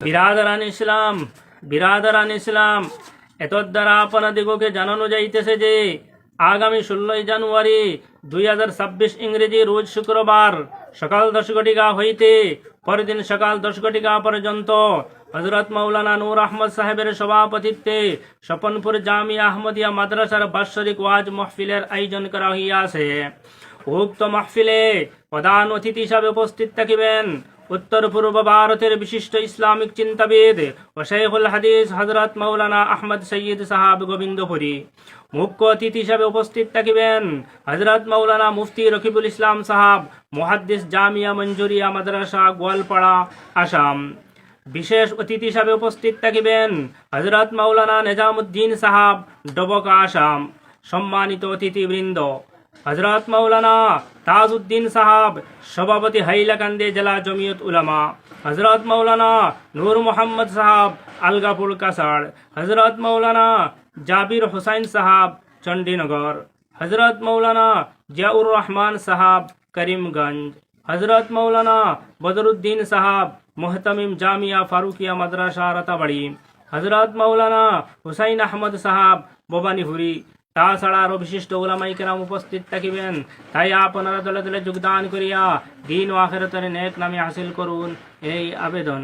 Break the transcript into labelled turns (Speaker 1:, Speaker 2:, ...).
Speaker 1: বিরাদারান ইসলাম এতদ দ্বারা আপনাদিগকে জানানো যাইতেছে যে আগামী 16 জানুয়ারি 2026 ইংরেজি রোজ শুক্রবার সকাল 10 ঘটিকা হইতে পরদিন সকাল 10 ঘটিকা পর্যন্ত হযরত মাওলানা নূর আহমদ সাহেবের সভাপতিত্বে স্বপনপুর জামিয়া আহমদিয়া মাদ্রাসার বাৎসরিক ওয়াজ মাহফিলের আয়োজন করা হইয়াছে। উক্ত মাহফিলে প্রধান অতিথি হিসাবে উপস্থিত থাকিবেন উত্তর পূর্ব ভারতের বিশিষ্ট ইসলামিক চিন্তাবিদ ও শেখুল হাদিস হযরত মাওলানা আহমদ সৈয়দ সাহাব গোবিন্দপুরী। মুখ্য অতিথি হিসাবে উপস্থিত থাকিবেন হযরত মাওলানা মুফতি রকিবুল ইসলাম সাহাব, মুহাদ্দিস, জামিয়া মঞ্জুরিয়া মাদ্রাসা, গোয়ালপাড়া, আসাম। বিশেষ অতিথি হিসাবে উপস্থিত থাকিবেন হযরত মাওলানা নিজামুদ্দিন সাহাব, ডবকা, আসাম। সম্মানিত অতিথিবৃন্দ, হযরত মাওলানা তাজউদ্দিন সাহাব, সভাপতি, হাইলাকান্দি জেলা জমিয়ত উলামা। হযরত মাওলানা নূর মোহাম্মদ সাহাব, আলগাপুর, কাছাড়। হযরত মাওলানা জাবির হুসাইন সাহাব, চণ্ডীনগর। হযরত মাওলানা জিয়াউর রহমান সাহাব, করিমগঞ্জ। হযরত মাওলানা বদরুদ্দিন সাহাব, মুহতামিম জামিয়া ফারুকিয়া মাদ্রাসা, রাতাবাড়ি। হযরত মাওলানা হুসাইন আহমদ সাহাব, ভবানীপুরি। তাছাড়া আরো বিশিষ্ট উলামায়ে কেরাম উপস্থিত থাকিবেন। তাই আপনারা দলে দলে যোগদান করিয়া দিন ও আখিরাতের নেক নামে হাসিল করুন, এই আবেদন।